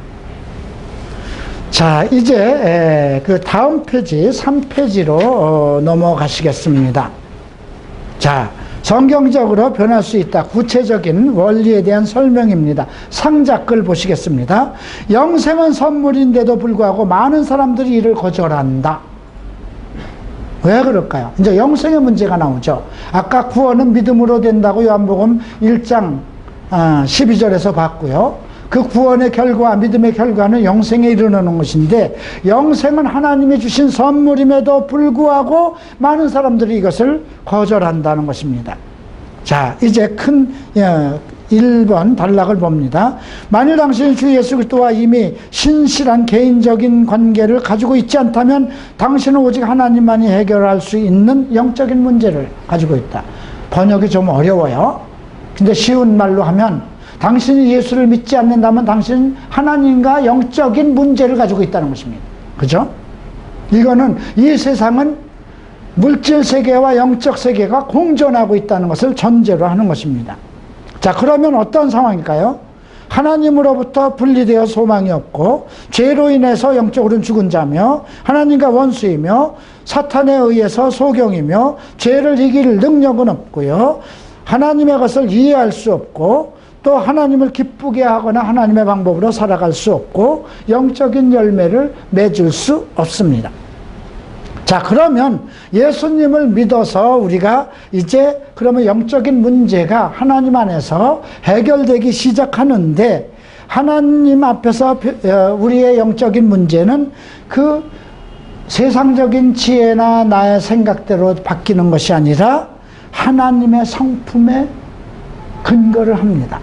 자, 이제 그 다음 페이지 3페이지로 넘어가시겠습니다. 자, 성경적으로 변할 수 있다. 구체적인 원리에 대한 설명입니다. 상자글 보시겠습니다. 영생은 선물인데도 불구하고 많은 사람들이 이를 거절한다. 왜 그럴까요? 이제 영생의 문제가 나오죠. 아까 구원은 믿음으로 된다고 요한복음 1장 12절에서 봤고요. 그 구원의 결과, 믿음의 결과는 영생에 이르는 것인데, 영생은 하나님이 주신 선물임에도 불구하고 많은 사람들이 이것을 거절한다는 것입니다. 자, 이제 큰 1번 단락을 봅니다. 만일 당신이 주 예수 그리스도와 이미 신실한 개인적인 관계를 가지고 있지 않다면 당신은 오직 하나님만이 해결할 수 있는 영적인 문제를 가지고 있다. 번역이 좀 어려워요. 근데 쉬운 말로 하면, 당신이 예수를 믿지 않는다면 당신은 하나님과 영적인 문제를 가지고 있다는 것입니다. 그죠? 이거는 이 세상은 물질 세계와 영적 세계가 공존하고 있다는 것을 전제로 하는 것입니다. 자, 그러면 어떤 상황일까요? 하나님으로부터 분리되어 소망이 없고 죄로 인해서 영적으로는 죽은 자며 하나님과 원수이며 사탄에 의해서 소경이며 죄를 이길 능력은 없고요. 하나님의 것을 이해할 수 없고 또 하나님을 기쁘게 하거나 하나님의 방법으로 살아갈 수 없고 영적인 열매를 맺을 수 없습니다. 자, 그러면 예수님을 믿어서 우리가 이제 그러면 영적인 문제가 하나님 안에서 해결되기 시작하는데, 하나님 앞에서 우리의 영적인 문제는 그 세상적인 지혜나 나의 생각대로 바뀌는 것이 아니라 하나님의 성품에 근거를 합니다.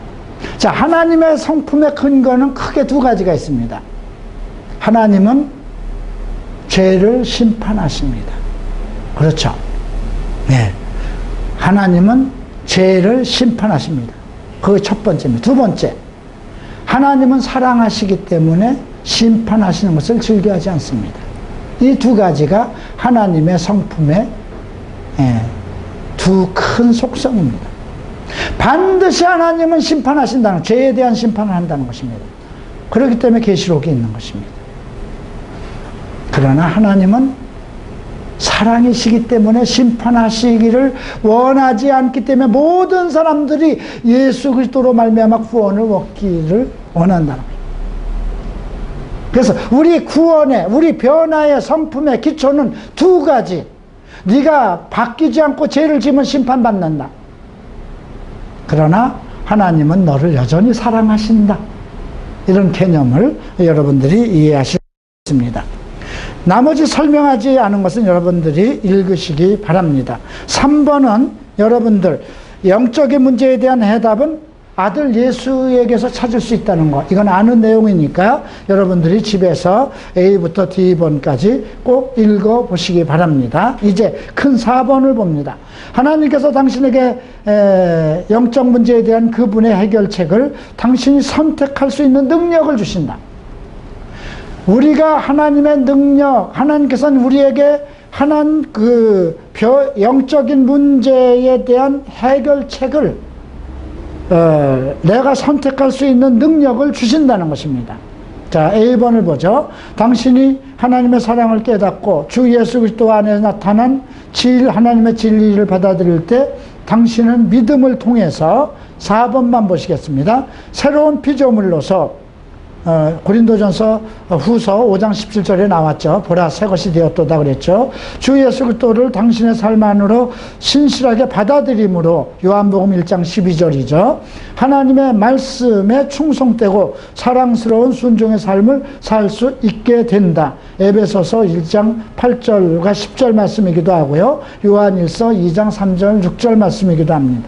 자, 하나님의 성품의 근거는 크게 두 가지가 있습니다. 하나님은 죄를 심판하십니다. 그렇죠? 네. 하나님은 죄를 심판하십니다. 그게 첫 번째입니다. 두 번째, 하나님은 사랑하시기 때문에 심판하시는 것을 즐겨하지 않습니다. 이 두 가지가 하나님의 성품의 두 큰 속성입니다. 반드시 하나님은 심판하신다는, 죄에 대한 심판을 한다는 것입니다. 그렇기 때문에 계시록이 있는 것입니다. 그러나 하나님은 사랑이시기 때문에 심판하시기를 원하지 않기 때문에 모든 사람들이 예수 그리스도로 말미암아 구원을 얻기를 원한다는 거예요. 그래서 우리 구원의, 우리 변화의 성품의 기초는 두 가지. 네가 바뀌지 않고 죄를 지으면 심판받는다. 그러나 하나님은 너를 여전히 사랑하신다. 이런 개념을 여러분들이 이해하실 수 있습니다. 나머지 설명하지 않은 것은 여러분들이 읽으시기 바랍니다. 3번은 여러분들 영적인 문제에 대한 해답은 아들 예수에게서 찾을 수 있다는 것, 이건 아는 내용이니까 여러분들이 집에서 A부터 D번까지 꼭 읽어보시기 바랍니다. 이제 큰 4번을 봅니다. 하나님께서 당신에게 영적 문제에 대한 그분의 해결책을 당신이 선택할 수 있는 능력을 주신다. 우리가 하나님의 능력, 하나님께서는 우리에게 영적인 문제에 대한 해결책을 내가 선택할 수 있는 능력을 주신다는 것입니다. 자, A번을 보죠. 당신이 하나님의 사랑을 깨닫고 주 예수 그리스도 안에 나타난 하나님의 진리를 받아들일 때 당신은 믿음을 통해서 4번만 보시겠습니다. 새로운 피조물로서 고린도전서 후서 5장 17절에 나왔죠. 보라 새 것이 되었도다 그랬죠. 주 예수 그리스도를 당신의 삶 안으로 신실하게 받아들임으로 요한복음 1장 12절이죠. 하나님의 말씀에 충성되고 사랑스러운 순종의 삶을 살 수 있게 된다. 에베소서 1장 8절과 10절 말씀이기도 하고요. 요한일서 2장 3절 6절 말씀이기도 합니다.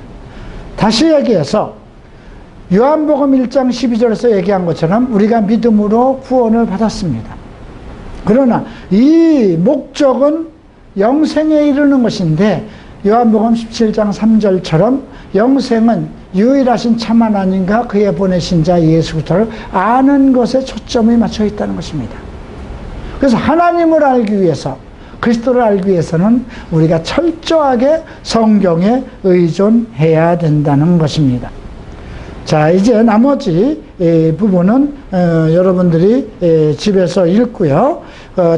다시 얘기해서 요한복음 1장 12절에서 얘기한 것처럼 우리가 믿음으로 구원을 받았습니다. 그러나 이 목적은 영생에 이르는 것인데 요한복음 17장 3절처럼 영생은 유일하신 참 하나님과 그의 보내신 자 예수 그리스도를 아는 것에 초점이 맞춰 있다는 것입니다. 그래서 하나님을 알기 위해서, 그리스도를 알기 위해서는 우리가 철저하게 성경에 의존해야 된다는 것입니다. 자, 이제 나머지 부분은 여러분들이 집에서 읽고요.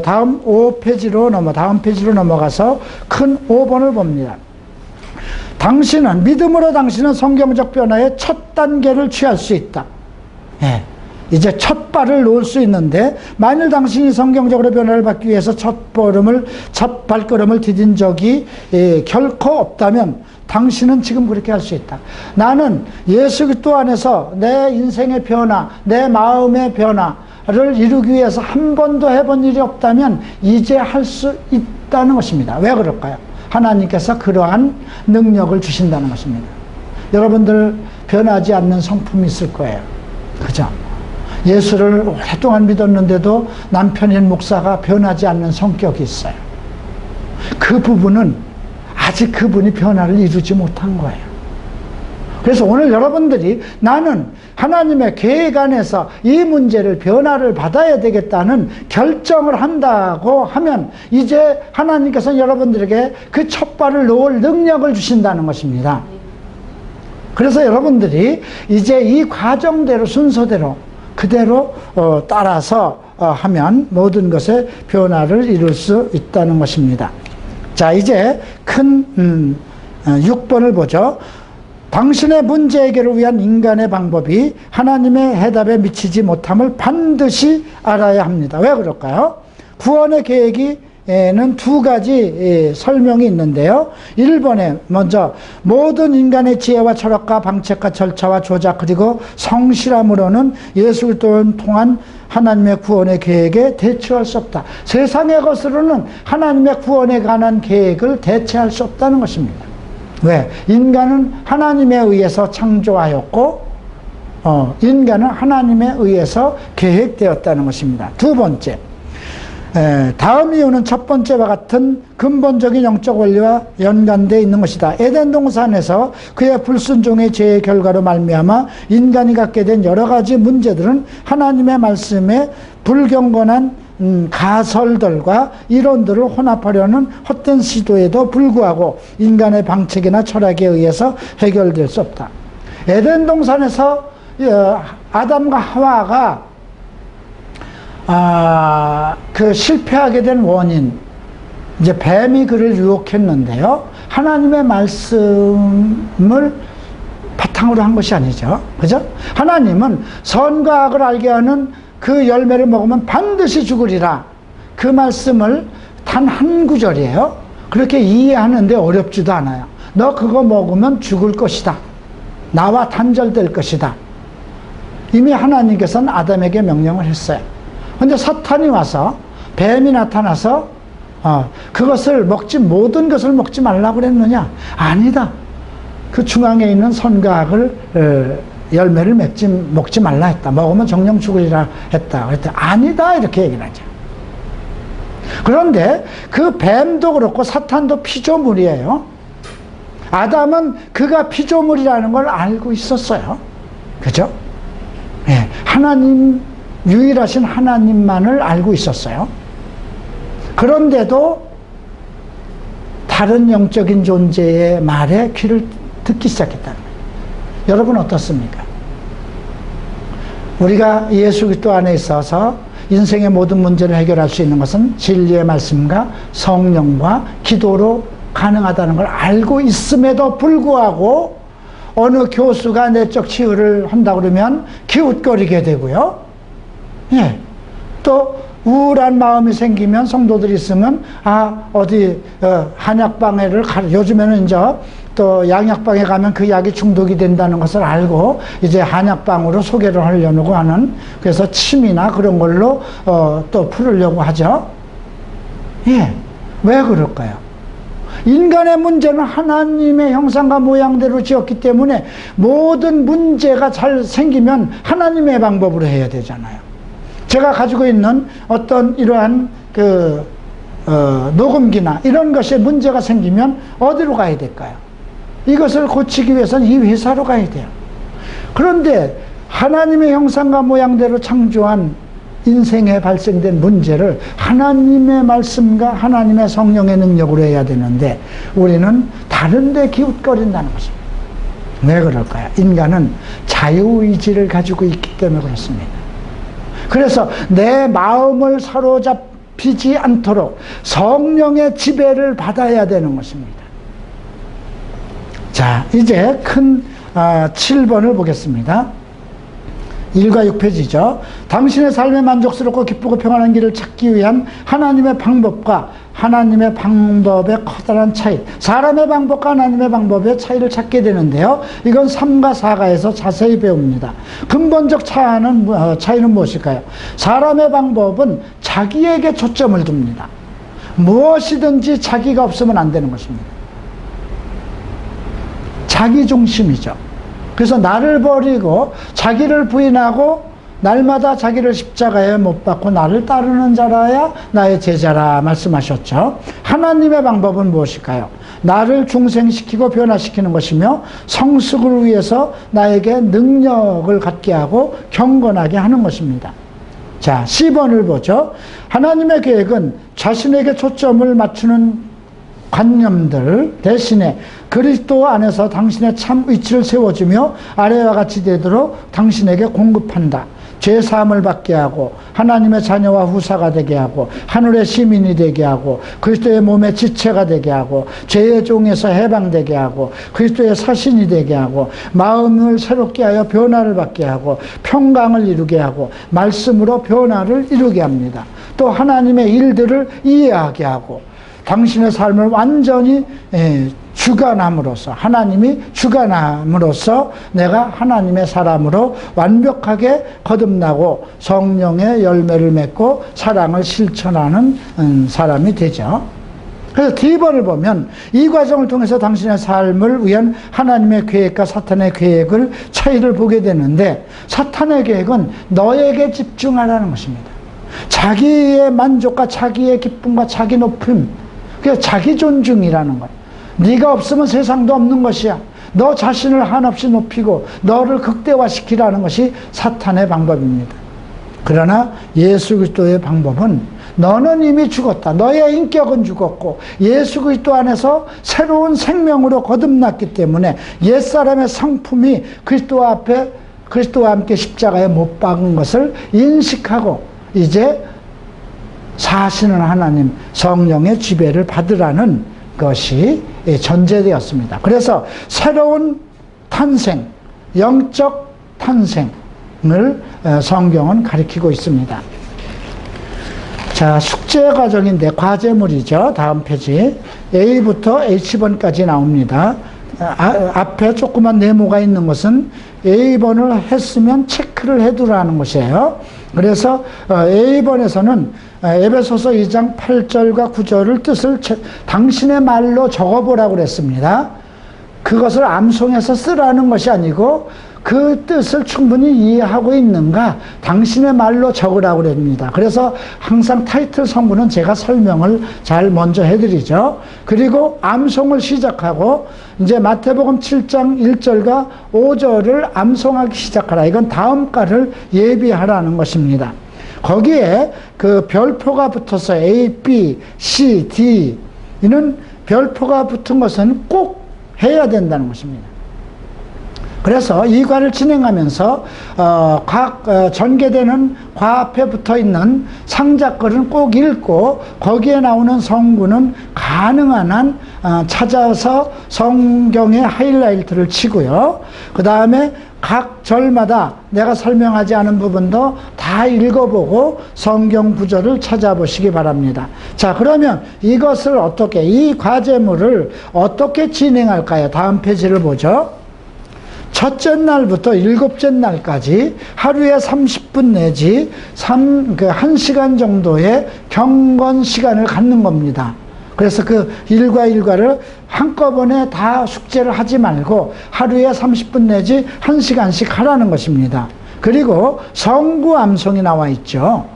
다음 페이지로 넘어가서 큰 5번을 봅니다. 믿음으로 성경적 변화의 첫 단계를 취할 수 있다. 예. 이제 첫 발을 놓을 수 있는데, 만일 당신이 성경적으로 변화를 받기 위해서 첫 발걸음을 디딘 적이 결코 없다면 당신은 지금 그렇게 할 수 있다. 나는 예수 그리스도 안에서 내 인생의 변화, 내 마음의 변화를 이루기 위해서 한 번도 해본 일이 없다면 이제 할 수 있다는 것입니다. 왜 그럴까요? 하나님께서 그러한 능력을 주신다는 것입니다. 여러분들 변하지 않는 성품이 있을 거예요. 그죠? 예수를 오랫동안 믿었는데도 남편인 목사가 변하지 않는 성격이 있어요. 그 부분은 아직 그분이 변화를 이루지 못한 거예요. 그래서 오늘 여러분들이 나는 하나님의 계획 안에서 이 문제를 변화를 받아야 되겠다는 결정을 한다고 하면 이제 하나님께서 여러분들에게 그 첫 발을 놓을 능력을 주신다는 것입니다. 그래서 여러분들이 이제 이 과정대로 순서대로 그대로 따라서 하면 모든 것에 변화를 이룰 수 있다는 것입니다. 자, 이제 큰 6번을 보죠. 당신의 문제 해결을 위한 인간의 방법이 하나님의 해답에 미치지 못함을 반드시 알아야 합니다. 왜 그럴까요? 구원의 계획에는 두 가지 설명이 있는데요. 1번에 먼저 모든 인간의 지혜와 철학과 방책과 절차와 조작 그리고 성실함으로는 예수 그리스도를 통한 하나님의 구원의 계획에 대처할 수 없다. 세상의 것으로는 하나님의 구원에 관한 계획을 대체할 수 없다는 것입니다. 왜? 인간은 하나님에 의해서 창조하였고 인간은 하나님에 의해서 계획되었다는 것입니다. 두 번째, 다음 이유는 첫 번째와 같은 근본적인 영적 원리와 연관되어 있는 것이다. 에덴 동산에서 그의 불순종의 죄의 결과로 말미암아 인간이 갖게 된 여러 가지 문제들은 하나님의 말씀에 불경건한 가설들과 이론들을 혼합하려는 헛된 시도에도 불구하고 인간의 방책이나 철학에 의해서 해결될 수 없다. 에덴 동산에서 아담과 하와가 실패하게 된 원인, 이제 뱀이 그를 유혹했는데요. 하나님의 말씀을 바탕으로 한 것이 아니죠. 그죠? 하나님은 선과 악을 알게 하는 그 열매를 먹으면 반드시 죽으리라. 그 말씀을 단 한 구절이에요. 그렇게 이해하는데 어렵지도 않아요. 너 그거 먹으면 죽을 것이다. 나와 단절될 것이다. 이미 하나님께서는 아담에게 명령을 했어요. 근데 사탄이 와서, 뱀이 나타나서 그것을 모든 것을 먹지 말라고 그랬느냐? 아니다. 그 중앙에 있는 선과 악을 열매를 먹지 말라 했다. 먹으면 정령 죽으리라 했다. 그랬더니 아니다 이렇게 얘기를 하죠. 그런데 그 뱀도 그렇고 사탄도 피조물이에요. 아담은 그가 피조물이라는 걸 알고 있었어요. 그죠? 네. 유일하신 하나님만을 알고 있었어요. 그런데도 다른 영적인 존재의 말에 귀를 듣기 시작했다는 거예요. 여러분 어떻습니까? 우리가 예수 그리스도 안에 있어서 인생의 모든 문제를 해결할 수 있는 것은 진리의 말씀과 성령과 기도로 가능하다는 걸 알고 있음에도 불구하고 어느 교수가 내적 치유를 한다고 그러면 기웃거리게 되고요. 예. 또 우울한 마음이 생기면 성도들이 있으면 어디 한약방에를 요즘에는 이제 또 양약방에 가면 그 약이 중독이 된다는 것을 알고 이제 한약방으로 소개를 하려고 하는, 그래서 침이나 그런 걸로 또 풀으려고 하죠. 예. 왜 그럴까요? 인간의 문제는 하나님의 형상과 모양대로 지었기 때문에 모든 문제가 잘 생기면 하나님의 방법으로 해야 되잖아요. 제가 가지고 있는 어떤 이러한 녹음기나 이런 것에 문제가 생기면 어디로 가야 될까요? 이것을 고치기 위해서는 이 회사로 가야 돼요. 그런데 하나님의 형상과 모양대로 창조한 인생에 발생된 문제를 하나님의 말씀과 하나님의 성령의 능력으로 해야 되는데 우리는 다른 데 기웃거린다는 것입니다. 왜 그럴까요? 인간은 자유의지를 가지고 있기 때문에 그렇습니다. 그래서 내 마음을 사로잡히지 않도록 성령의 지배를 받아야 되는 것입니다. 자, 이제 큰 7번을 보겠습니다. 1과 6페이지죠. 당신의 삶에 만족스럽고 기쁘고 평안한 길을 찾기 위한 하나님의 방법과 하나님의 방법의 커다란 차이, 사람의 방법과 하나님의 방법의 차이를 찾게 되는데요. 이건 3과 4가에서 자세히 배웁니다. 근본적 차이는 무엇일까요? 사람의 방법은 자기에게 초점을 둡니다. 무엇이든지 자기가 없으면 안 되는 것입니다. 자기 중심이죠. 그래서 나를 버리고 자기를 부인하고 날마다 자기를 십자가에 못 박고 나를 따르는 자라야 나의 제자라 말씀하셨죠. 하나님의 방법은 무엇일까요? 나를 중생시키고 변화시키는 것이며 성숙을 위해서 나에게 능력을 갖게 하고 경건하게 하는 것입니다. 자, 10번을 보죠. 하나님의 계획은 자신에게 초점을 맞추는 관념들 대신에 그리스도 안에서 당신의 참 위치를 세워주며 아래와 같이 되도록 당신에게 공급한다. 죄사함을 받게 하고 하나님의 자녀와 후사가 되게 하고 하늘의 시민이 되게 하고 그리스도의 몸의 지체가 되게 하고 죄의 종에서 해방되게 하고 그리스도의 사신이 되게 하고 마음을 새롭게 하여 변화를 받게 하고 평강을 이루게 하고 말씀으로 변화를 이루게 합니다. 또 하나님의 일들을 이해하게 하고 당신의 삶을 완전히 주관함으로써 하나님이 주관함으로써 내가 하나님의 사람으로 완벽하게 거듭나고 성령의 열매를 맺고 사랑을 실천하는 사람이 되죠. 그래서 D번을 보면 이 과정을 통해서 당신의 삶을 위한 하나님의 계획과 사탄의 계획을 차이를 보게 되는데 사탄의 계획은 너에게 집중하라는 것입니다. 자기의 만족과 자기의 기쁨과 자기 높임, 그게 자기 존중이라는 거예요. 네가 없으면 세상도 없는 것이야. 너 자신을 한없이 높이고 너를 극대화시키라는 것이 사탄의 방법입니다. 그러나 예수 그리스도의 방법은 너는 이미 죽었다. 너의 인격은 죽었고 예수 그리스도 안에서 새로운 생명으로 거듭났기 때문에 옛사람의 성품이 그리스도와 함께 십자가에 못 박은 것을 인식하고 이제 사시는 하나님 성령의 지배를 받으라는 것이 전제되었습니다. 그래서 새로운 탄생, 영적 탄생을 성경은 가리키고 있습니다. 자, 숙제 과정인데 과제물이죠. 다음 페이지 A부터 H번까지 나옵니다. 앞에 조그만 네모가 있는 것은 A번을 했으면 체크를 해두라는 것이에요. 그래서 A번에서는 에베소서 2장 8절과 9절을 뜻을 당신의 말로 적어보라고 그랬습니다. 그것을 암송해서 쓰라는 것이 아니고 그 뜻을 충분히 이해하고 있는가 당신의 말로 적으라고 그럽니다. 그래서 항상 타이틀 성구는 제가 설명을 잘 먼저 해드리죠. 그리고 암송을 시작하고 이제 마태복음 7장 1절과 5절을 암송하기 시작하라. 이건 다음 가를 예비하라는 것입니다. 거기에 그 별표가 붙어서 A, B, C, D 이는 별표가 붙은 것은 꼭 해야 된다는 것입니다. 그래서 이 과를 진행하면서 각 전개되는 과 앞에 붙어있는 상자글은 꼭 읽고 거기에 나오는 성구는 가능한 한 찾아서 성경의 하이라이트를 치고요. 그 다음에 각 절마다 내가 설명하지 않은 부분도 다 읽어보고 성경 구절을 찾아보시기 바랍니다. 자, 그러면 이것을 이 과제물을 어떻게 진행할까요? 다음 페이지를 보죠. 첫째 날부터 7째 날까지 하루에 30분 내지 1시간 정도의 경건 시간을 갖는 겁니다. 그래서 그 일과 일과를 한꺼번에 다 숙제를 하지 말고 하루에 30분 내지 1시간씩 하라는 것입니다. 그리고 성구 암송이 나와 있죠.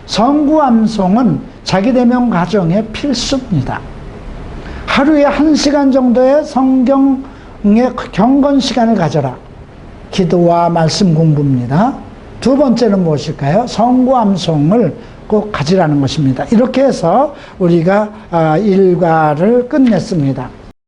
성구 암송은 자기대면 과정의 필수입니다. 하루에 1시간 정도의 성경의 경건 시간을 가져라. 기도와 말씀 공부입니다. 두 번째는 무엇일까요? 성구 암송을 꼭 가지라는 것입니다. 이렇게 해서 우리가 일과를 끝냈습니다.